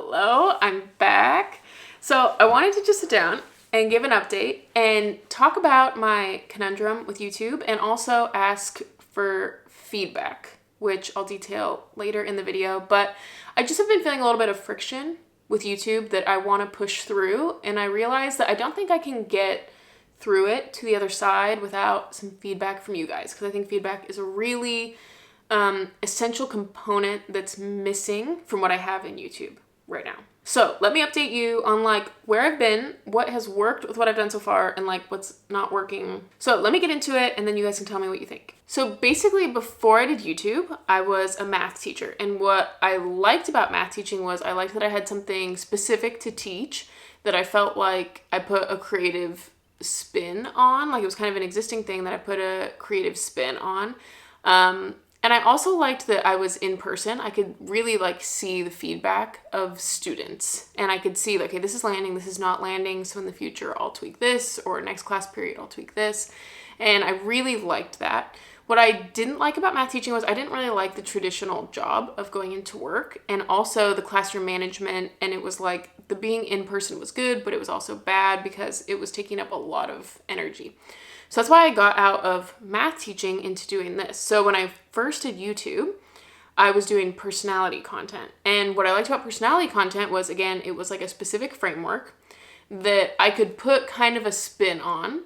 Hello, I'm back. So I wanted to just sit down and give an update and talk about my conundrum with YouTube and also ask for feedback, which I'll detail later in the video. But I just have been feeling a little bit of friction with YouTube that I want to push through, and I realized that I don't think I can get through it to the other side without some feedback from you guys, because I think feedback is a really essential component that's missing from what I have in YouTube right now. So let me update you on where I've been, what has worked with what I've done so far, and what's not working. So let me get into it, and then you guys can tell me what you think. So basically, before I did YouTube, I was a math teacher, and what I liked about math teaching was I liked that I had something specific to teach, that I felt like I put a creative spin on, like it was kind of an existing thing that I put a creative spin on. And I also liked that I was in person. I could really see the feedback of students, and I could see okay, this is landing, this is not landing. So in the future, I'll tweak this, or next class period, I'll tweak this. And I really liked that. What I didn't like about math teaching was I didn't really like the traditional job of going into work, and also the classroom management. And it was the being in person was good, but it was also bad because it was taking up a lot of energy. So that's why I got out of math teaching into doing this. So when I first did YouTube, I was doing personality content. And what I liked about personality content was, again, it was a specific framework that I could put kind of a spin on,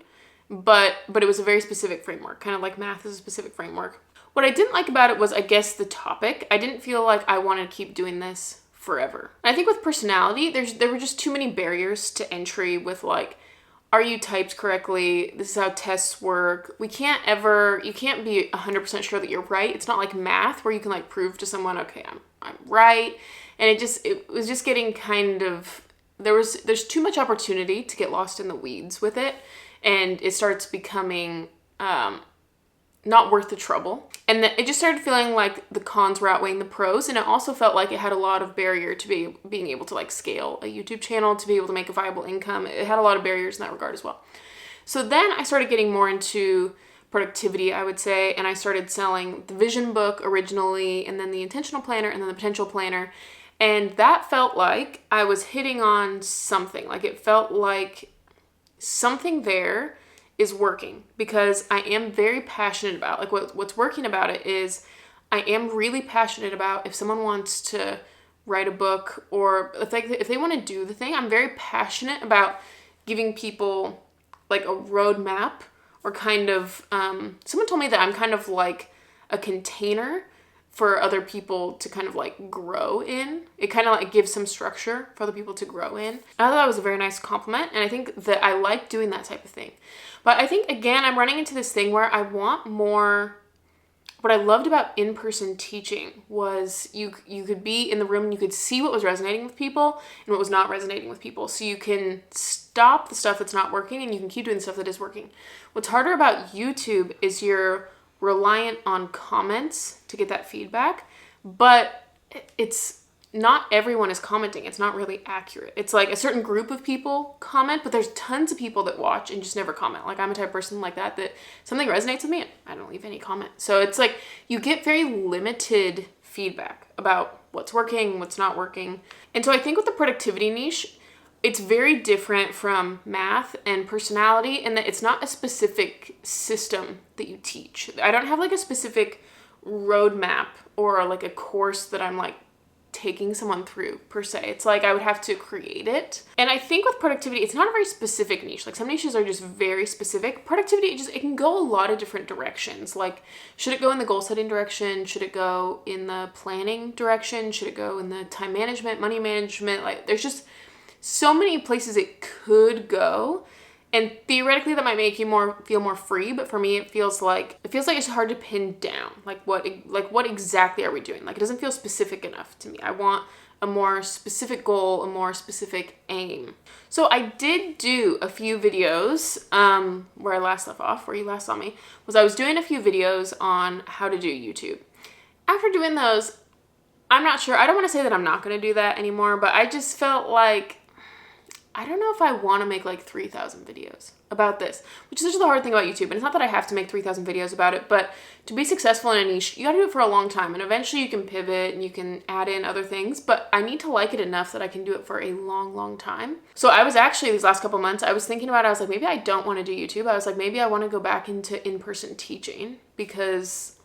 but it was a very specific framework, kind of like math is a specific framework. What I didn't like about it was, I guess, the topic. I didn't feel like I wanted to keep doing this forever. And I think with personality, there were just too many barriers to entry with are you typed correctly? This is how tests work. You can't be 100% sure that you're right. It's not like math where you can prove to someone, okay, I'm right. And it was just getting kind of, there's too much opportunity to get lost in the weeds with it. And it starts becoming not worth the trouble. And it just started feeling like the cons were outweighing the pros. And it also felt like it had a lot of barrier to being able to scale a YouTube channel, to be able to make a viable income. It had a lot of barriers in that regard as well. So then I started getting more into productivity, I would say. And I started selling the vision book originally, and then the intentional planner, and then the potential planner. And that felt like I was hitting on something. It felt like something there is working, because I am very passionate about what's working about it is I am really passionate about if someone wants to write a book, or if they want to do the thing, I'm very passionate about giving people a roadmap, or kind of someone told me that I'm kind of like a container for other people to kind of grow in. It kind of gives some structure for other people to grow in. I thought that was a very nice compliment, and I think that I like doing that type of thing. But I think, again, I'm running into this thing where I want more. What I loved about in-person teaching was you could be in the room and you could see what was resonating with people and what was not resonating with people. So you can stop the stuff that's not working and you can keep doing the stuff that is working. What's harder about YouTube is you're reliant on comments to get that feedback, but it's not everyone is commenting. It's not really accurate. It's a certain group of people comment, but there's tons of people that watch and just never comment. I'm a type of person like that something resonates with me and I don't leave any comment. So it's you get very limited feedback about what's working, what's not working. And so I think with the productivity niche, it's very different from math and personality in that it's not a specific system that you teach. I don't have a specific roadmap or a course that I'm taking someone through per se. It's I would have to create it. And I think with productivity, it's not a very specific niche. Some niches are just very specific. Productivity, it can go a lot of different directions. Should it go in the goal setting direction? Should it go in the planning direction? Should it go in the time management, money management? There's just so many places it could go. And theoretically, that might make you feel more free, but for me, it feels like it's hard to pin down. What exactly are we doing? It doesn't feel specific enough to me. I want a more specific goal, a more specific aim. So I did do a few videos where I last left off, where you last saw me, was I was doing a few videos on how to do YouTube. After doing those, I'm not sure. I don't want to say that I'm not going to do that anymore, but I just felt like I don't know if I want to make like 3,000 videos about this, which is just the hard thing about YouTube. And it's not that I have to make 3,000 videos about it, but to be successful in a niche, you got to do it for a long time. And eventually you can pivot and you can add in other things, but I need to like it enough that I can do it for a long, long time. So I was actually, these last couple months, I was thinking about it. I was like, maybe I don't want to do YouTube. I was like, maybe I want to go back into in-person teaching because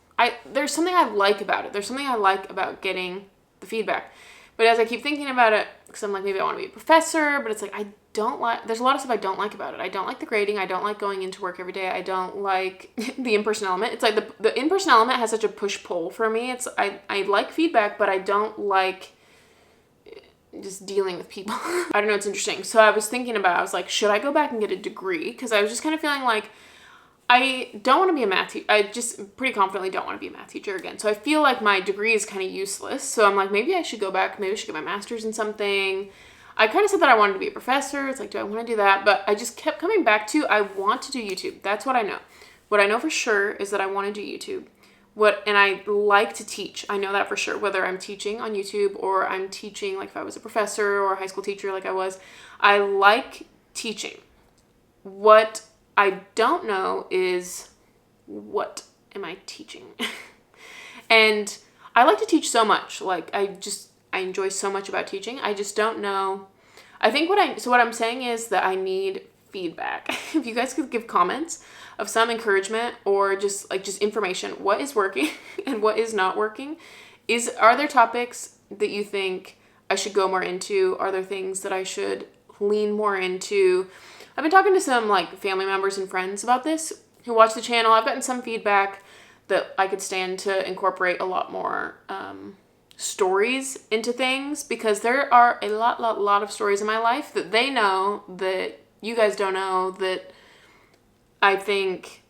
there's something I like about it. There's something I like about getting the feedback. But as I keep thinking about it, because I'm like, maybe I want to be a professor, but it's like, there's a lot of stuff I don't like about it. I don't like the grading. I don't like going into work every day. I don't like the in-person element. It's like the in-person element has such a push-pull for me. I like feedback, but I don't like just dealing with people. I don't know, it's interesting. So I was like, should I go back and get a degree? Because I was just kind of feeling like, I don't want to be a math teacher. I just pretty confidently don't want to be a math teacher again. So I feel like my degree is kind of useless. So I'm like, maybe I should go back. Maybe I should get my master's in something. I kind of said that I wanted to be a professor. It's like, do I want to do that? But I just kept coming back to, I want to do YouTube. That's what I know. What I know for sure is that I want to do YouTube. And I like to teach. I know that for sure. Whether I'm teaching on YouTube or I'm teaching, like if I was a professor or a high school teacher like I was, I like teaching. What I don't know is, what am I teaching? And I like to teach so much. Like I enjoy so much about teaching. I just don't know. I think what I'm saying is that I need feedback. If you guys could give comments of some encouragement or just information, what is working and what is not working. Are there topics that you think I should go more into? Are there things that I should lean more into? I've been talking to some like family members and friends about this who watch the channel. I've gotten some feedback that I could stand to incorporate a lot more stories into things, because there are a lot of stories in my life that they know that you guys don't know that I think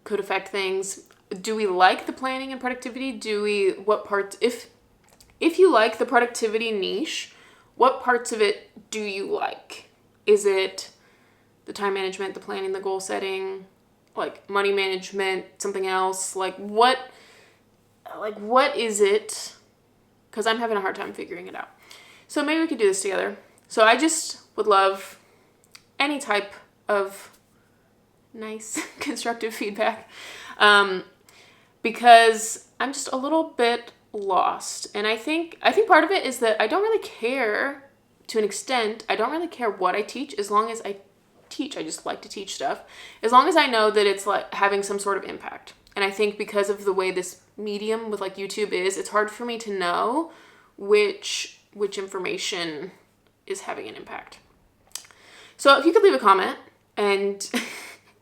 could affect things. Do we like the planning and productivity? What parts, if you like the productivity niche, what parts of it do you like? Is it the time management, the planning, the goal setting, like money management, something else? Like what is it? Because I'm having a hard time figuring it out. So maybe we could do this together. So I just would love any type of nice constructive feedback, because I'm just a little bit lost. And I think part of it is that I don't really care, to an extent. I don't really care what I teach as long as I teach. I just like to teach stuff as long as I know that it's like having some sort of impact. And I think because of the way this medium with like YouTube is, it's hard for me to know which information is having an impact. So if you could leave a comment and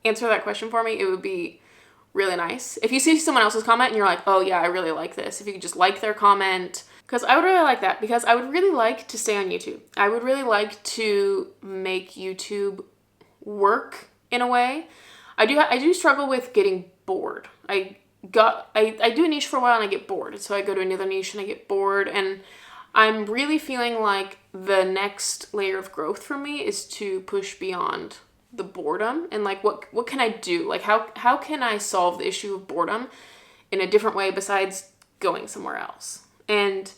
answer that question for me, it would be really nice. If you see someone else's comment and you're like, oh yeah, I really like this, if you could just like their comment, because I would really like that, because I would really like to stay on YouTube. I would really like to make YouTube work in a way. I do struggle with getting bored. I do a niche for a while and I get bored. So I go to another niche and I get bored, and I'm really feeling like the next layer of growth for me is to push beyond the boredom and like what can I do? Like how can I solve the issue of boredom in a different way besides going somewhere else? And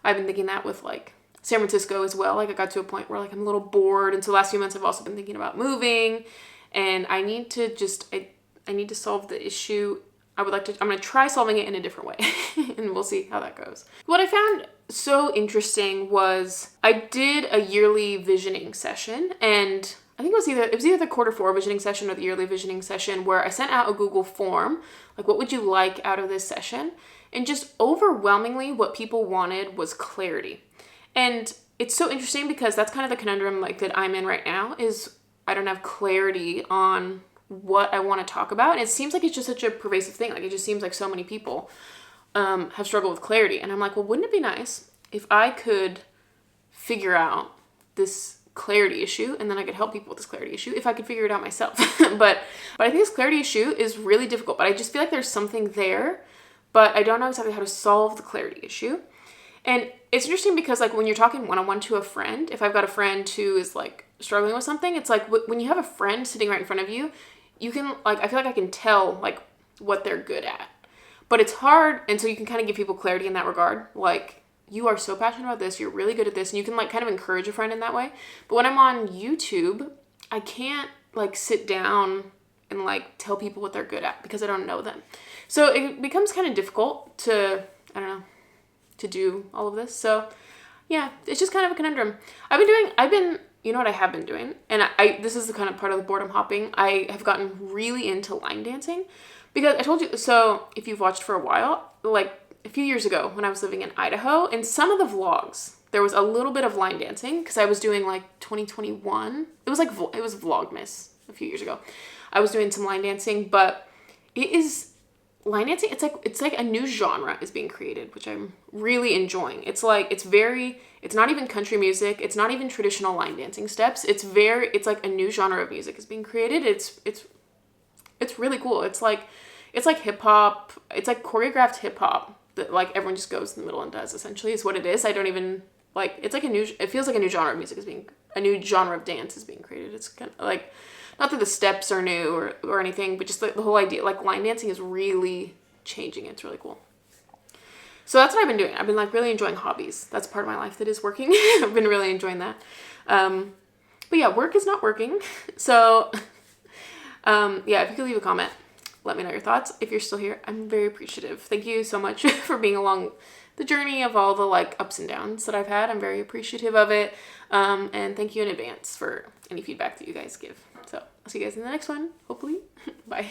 I've been thinking that with like San Francisco as well. Like I got to a point where like I'm a little bored, and so the last few months I've also been thinking about moving, and I need to solve the issue. I'm going to try solving it in a different way and we'll see how that goes. What I found so interesting was I did a yearly visioning session, and I think it was either the Q4 visioning session or the yearly visioning session, where I sent out a Google form, like what would you like out of this session? And just overwhelmingly what people wanted was clarity. And it's so interesting because that's kind of the conundrum like that I'm in right now, is I don't have clarity on what I want to talk about. And it seems like it's just such a pervasive thing. Like it just seems like so many people have struggled with clarity. And I'm like, well, wouldn't it be nice if I could figure out this clarity issue, and then I could help people with this clarity issue if I could figure it out myself. but I think this clarity issue is really difficult, but I just feel like there's something there, but I don't know exactly how to solve the clarity issue. And it's interesting because like when you're talking one-on-one to a friend, if I've got a friend who is like struggling with something, it's like when you have a friend sitting right in front of you, you can like, I feel like I can tell like what they're good at, but it's hard. And so you can kind of give people clarity in that regard. Like you are so passionate about this, you're really good at this, and you can like kind of encourage a friend in that way. But when I'm on YouTube, I can't like sit down and like tell people what they're good at because I don't know them. So it becomes kind of difficult to, I don't know, to do all of this. So yeah, it's just kind of a conundrum. You know what I have been doing? And this is the kind of part of the boredom hopping. I have gotten really into line dancing because I told you, so if you've watched for a while, like a few years ago when I was living in Idaho, in some of the vlogs, there was a little bit of line dancing because I was doing like 2021. It was Vlogmas a few years ago. I was doing some line dancing, but line dancing, it's like a new genre is being created, which I'm really enjoying. It's not even country music. It's not even traditional line dancing steps. It's like a new genre of music is being created. It's really cool. It's like hip hop. It's like choreographed hip hop that like everyone just goes in the middle and does, essentially is what it is. I don't even like, it feels like a new genre of music a new genre of dance is being created. It's kind of like, not that the steps are new or anything, but just the whole idea, like line dancing is really changing. It's really cool. So that's what I've been doing. I've been like really enjoying hobbies. That's part of my life that is working. I've been really enjoying that. But yeah, work is not working. So yeah, if you could leave a comment, let me know your thoughts. If you're still here, I'm very appreciative. Thank you so much for being along the journey of all the like ups and downs that I've had. I'm very appreciative of it. And thank you in advance for any feedback that you guys give. So I'll see you guys in the next one, hopefully. Bye.